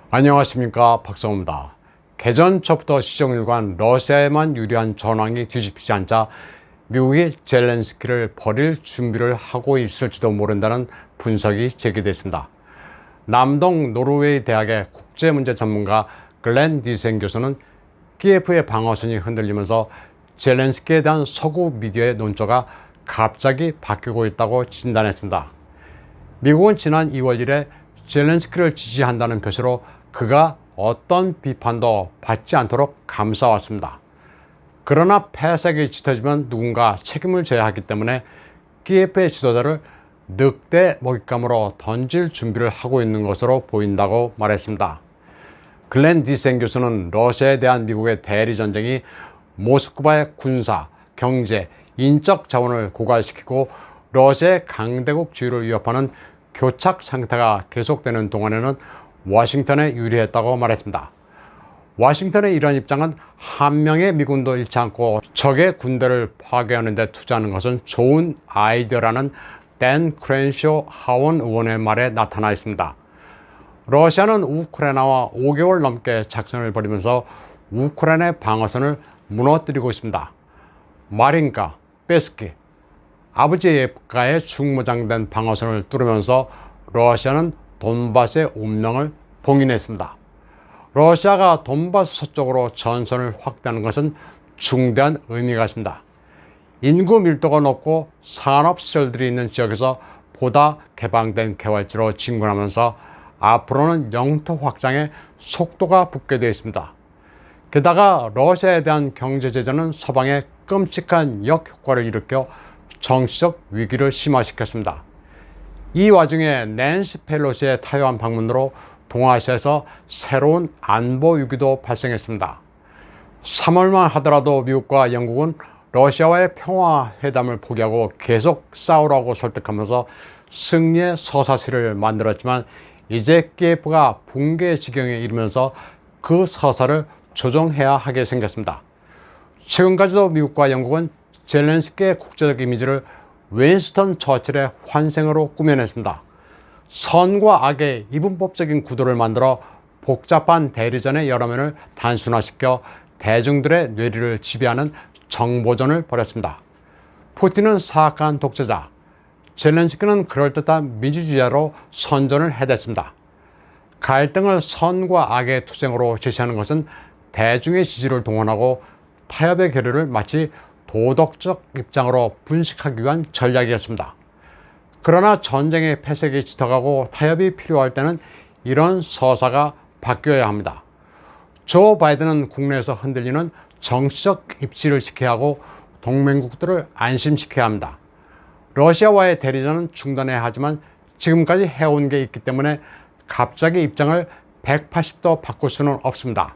안녕하십니까, 박성호입니다. 개전 초부터 시정일관 러시아에만 유리한 전황이 뒤집히지 않자 미국이 젤렌스키를 버릴 준비를 하고 있을지도 모른다는 분석이 제기됐습니다. 남동 노르웨이 대학의 국제문제 전문가 글렌 디센 교수는 키예프의 방어선이 흔들리면서 젤렌스키에 대한 서구 미디어의 논조가 갑자기 바뀌고 있다고 진단했습니다. 미국은 지난 2월 1일 젤렌스키를 지지한다는 표시로 그가 어떤 비판도 받지 않도록 감싸왔습니다. 그러나 폐색이 짙어지면 누군가 책임을 져야 하기 때문에 키예프의 지도자를 늑대 먹잇감으로 던질 준비를 하고 있는 것으로 보인다고 말했습니다. 글렌 디센 교수는 러시아에 대한 미국의 대리전쟁이 모스크바의 군사, 경제, 인적 자원을 고갈시키고 러시아의 강대국 지위를 위협하는 교착 상태가 계속되는 동안에는 워싱턴에 유리했다고 말했습니다. 워싱턴의 이런 입장은 한 명의 미군도 잃지 않고 적의 군대를 파괴하는 데 투자하는 것은 좋은 아이디어라는 댄 크렌쇼 하원 의원의 말에 나타나 있습니다. 러시아는 우크라이나와 5개월 넘게 작전을 벌이면서 우크라이나의 방어선을 무너뜨리고 있습니다. 마린카, 베스키, 아브디에프카에 중무장된 방어선을 뚫으면서 러시아는 돈바스의 운명을 봉인했습니다. 러시아가 돈바스 서쪽으로 전선을 확대하는 것은 중대한 의미가 있습니다. 인구 밀도가 높고 산업시설들이 있는 지역에서 보다 개방된 개발지로 진군하면서 앞으로는 영토 확장에 속도가 붙게 되어 있습니다. 게다가 러시아에 대한 경제 제재는 서방에 끔찍한 역효과를 일으켜 정치적 위기를 심화시켰습니다. 이 와중에 낸시 펠로시의 타이완 방문으로 동아시아에서 새로운 안보 위기도 발생했습니다. 3월만 하더라도 미국과 영국은 러시아와의 평화회담을 포기하고 계속 싸우라고 설득하면서 승리의 서사시를 만들었지만 이제 키예프가 붕괴의 지경에 이르면서 그 서사를 조정해야 하게 생겼습니다. 최근까지도 미국과 영국은 젤렌스키의 국제적 이미지를 윈스턴 처칠의 환생으로 꾸며냈습니다. 선과 악의 이분법적인 구도를 만들어 복잡한 대리전의 여러 면을 단순화시켜 대중들의 뇌리를 지배하는 정보전을 벌였습니다. 푸틴은 사악한 독재자, 젤렌스키는 그럴듯한 민주주의자로 선전을 해댔습니다. 갈등을 선과 악의 투쟁으로 제시하는 것은 대중의 지지를 동원하고 타협의 계류를 마치 도덕적 입장으로 분식하기 위한 전략이었습니다. 그러나 전쟁의 패색이 짙어가고 타협이 필요할 때는 이런 서사가 바뀌어야 합니다. 조 바이든은 국내에서 흔들리는 정치적 입지를 지켜야 하고 동맹국들을 안심시켜야 합니다. 러시아와의 대리전은 중단해야 하지만 지금까지 해온 게 있기 때문에 갑자기 입장을 180도 바꿀 수는 없습니다.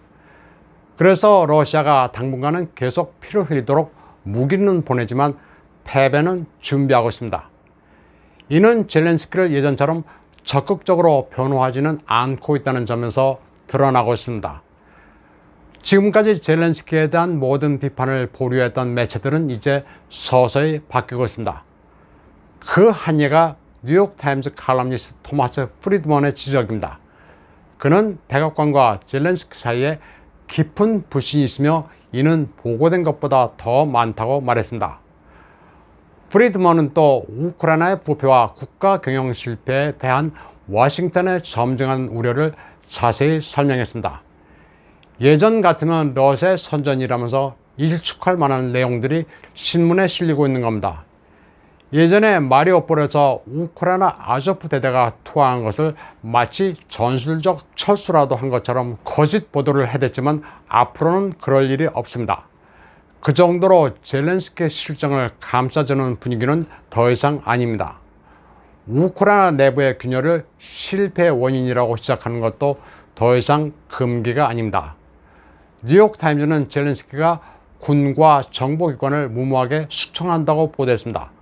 그래서 러시아가 당분간은 계속 피를 흘리도록 무기는 보내지만 패배는 준비하고 있습니다. 이는 젤렌스키를 예전처럼 적극적으로 변호하지는 않고 있다는 점에서 드러나고 있습니다. 지금까지 젤렌스키에 대한 모든 비판을 보류했던 매체들은 이제 서서히 바뀌고 있습니다. 그 한 예가 뉴욕타임즈 칼럼니스트 토마스 프리드먼의 지적입니다. 그는 백악관과 젤렌스키 사이에 깊은 불신이 있으며 이는 보고된 것보다 더 많다고 말했습니다. 프리드먼은 또 우크라이나의 부패와 국가 경영 실패에 대한 워싱턴의 점증한 우려를 자세히 설명했습니다. 예전 같으면 러시아의 선전이라면서 일축할 만한 내용들이 신문에 실리고 있는 겁니다. 예전에 마리오폴에서 우크라이나 아조프 대대가 투하한 것을 마치 전술적 철수라도 한 것처럼 거짓 보도를 해댔지만 앞으로는 그럴 일이 없습니다. 그 정도로 젤렌스키의 실정을 감싸주는 분위기는 더 이상 아닙니다. 우크라이나 내부의 균열을 실패의 원인이라고 시작하는 것도 더 이상 금기가 아닙니다. 뉴욕타임즈는 젤렌스키가 군과 정보기관을 무모하게 숙청한다고 보도했습니다.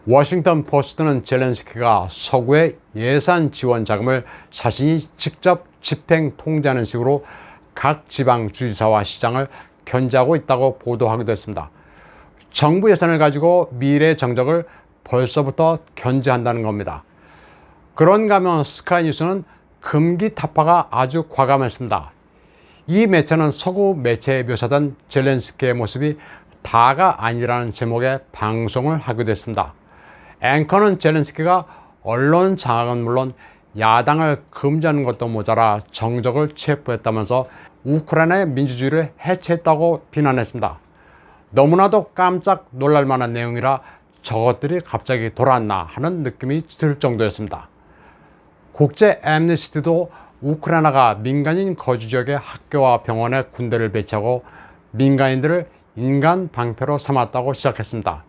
워싱턴 포스트는 젤렌스키가 서구의 예산 지원 자금을 자신이 직접 집행 통제하는 식으로 각 지방 주지사와 시장을 견제하고 있다고 보도하기도 했습니다. 정부 예산을 가지고 미래 정적을 벌써부터 견제한다는 겁니다. 그런가 하면 스카이뉴스는 금기타파가 아주 과감했습니다. 이 매체는 서구 매체에 묘사된 젤렌스키의 모습이 다가 아니라는 제목의 방송을 하기도 했습니다. 앵커는 젤렌스키가 언론 장악은 물론 야당을 금지하는 것도 모자라 정적을 체포했다면서 우크라이나의 민주주의를 해체했다고 비난했습니다. 너무나도 깜짝 놀랄 만한 내용이라 저것들이 갑자기 돌아왔나 하는 느낌이 들 정도였습니다. 국제 앰니스티도 우크라이나가 민간인 거주 지역의 학교와 병원에 군대를 배치하고 민간인들을 인간 방패로 삼았다고 시작했습니다.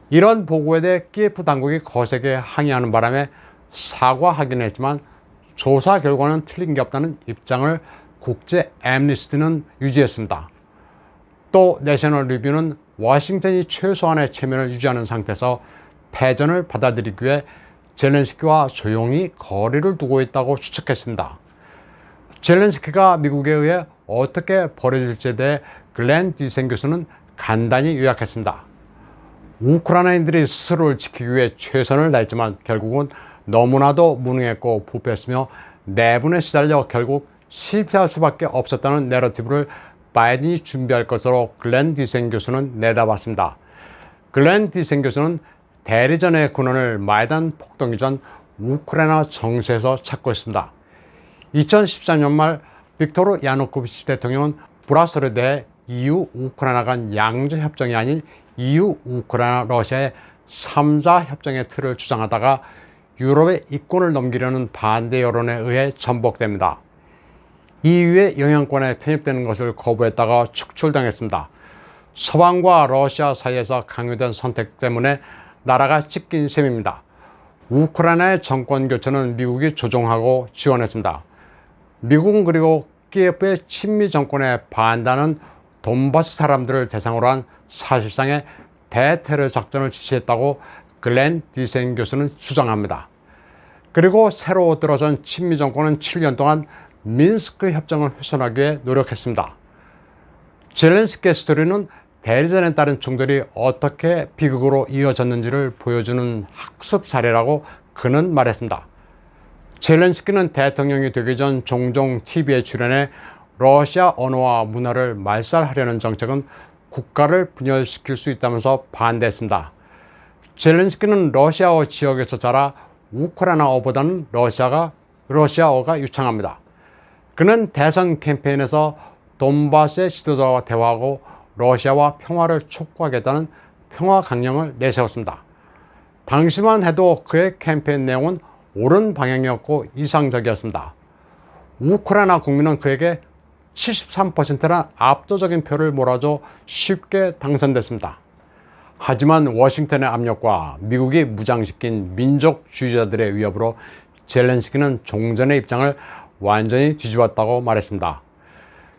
이런 보고에 대해 키예프 당국이 거세게 항의하는 바람에 사과하긴 했지만 조사 결과는 틀린 게 없다는 입장을 국제 앰니스티는 유지했습니다. 또 내셔널 리뷰는 워싱턴이 최소한의 체면을 유지하는 상태에서 패전을 받아들이기 위해 젤렌스키와 조용히 거리를 두고 있다고 추측했습니다. 젤렌스키가 미국에 의해 어떻게 버려질지에 대해 글렌 디센 교수는 간단히 요약했습니다. 우크라이나인들이 스스로를 지키기 위해 최선을 다했지만 결국은 너무나도 무능했고 부패했으며 내분에 시달려 결국 실패할 수밖에 없었다는 내러티브를 바이든이 준비할 것으로 글렌 디센 교수는 내다봤습니다. 글렌 디센 교수는 대리전의 근원을 마이단 폭동 이전 우크라이나 정세에서 찾고 있습니다. 2013년 말 빅토르 야누코비치 대통령은 브라셀에 대해 EU 우크라이나 간 양자 협정이 아닌 EU 우크라이나 러시아의 3자 협정의 틀을 주장하다가 유럽의 이권을 넘기려는 반대 여론에 의해 전복됩니다. EU의 영향권에 편입되는 것을 거부했다가 축출당했습니다. 서방과 러시아 사이에서 강요된 선택 때문에 나라가 찢긴 셈입니다. 우크라이나의 정권 교체는 미국이 조종하고 지원했습니다. 미국은 그리고 키예프의 친미 정권에 반대하는 돈바스 사람들을 대상으로 한 사실상의 대테러 작전을 지시했다고 글렌 디센 교수는 주장합니다. 그리고 새로 들어선 친미 정권은 7년 동안 민스크 협정을 훼손하기 위해 노력했습니다. 젤렌스키의 스토리는 대리전에 따른 충돌이 어떻게 비극으로 이어졌는지를 보여주는 학습 사례라고 그는 말했습니다. 젤렌스키는 대통령이 되기 전 종종 TV에 출연해 러시아 언어와 문화를 말살하려는 정책은 국가를 분열시킬 수 있다면서 반대했습니다. 젤렌스키는 러시아어 지역에서 자라 우크라이나어보다는 러시아어가 유창합니다. 그는 대선 캠페인에서 돈바스의 지도자와 대화하고 러시아와 평화를 촉구하겠다는 평화 강령을 내세웠습니다. 당시만 해도 그의 캠페인 내용은 옳은 방향이었고 이상적이었습니다. 우크라이나 국민은 그에게 73%란 압도적인 표를 몰아줘 쉽게 당선됐습니다. 하지만 워싱턴의 압력과 미국이 무장시킨 민족주의자들의 위협으로 젤렌스키는 종전의 입장을 완전히 뒤집었다고 말했습니다.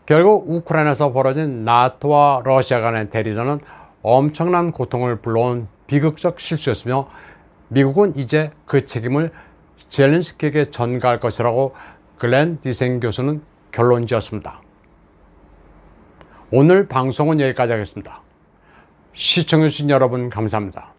결국 우크라이나에서 벌어진 나토와 러시아 간의 대리전은 엄청난 고통을 불러온 비극적 실수였으며 미국은 이제 그 책임을 젤렌스키에게 전가할 것이라고 글렌 디센 교수는 결론지었습니다. 오늘 방송은 여기까지 하겠습니다. 시청해주신 여러분 감사합니다.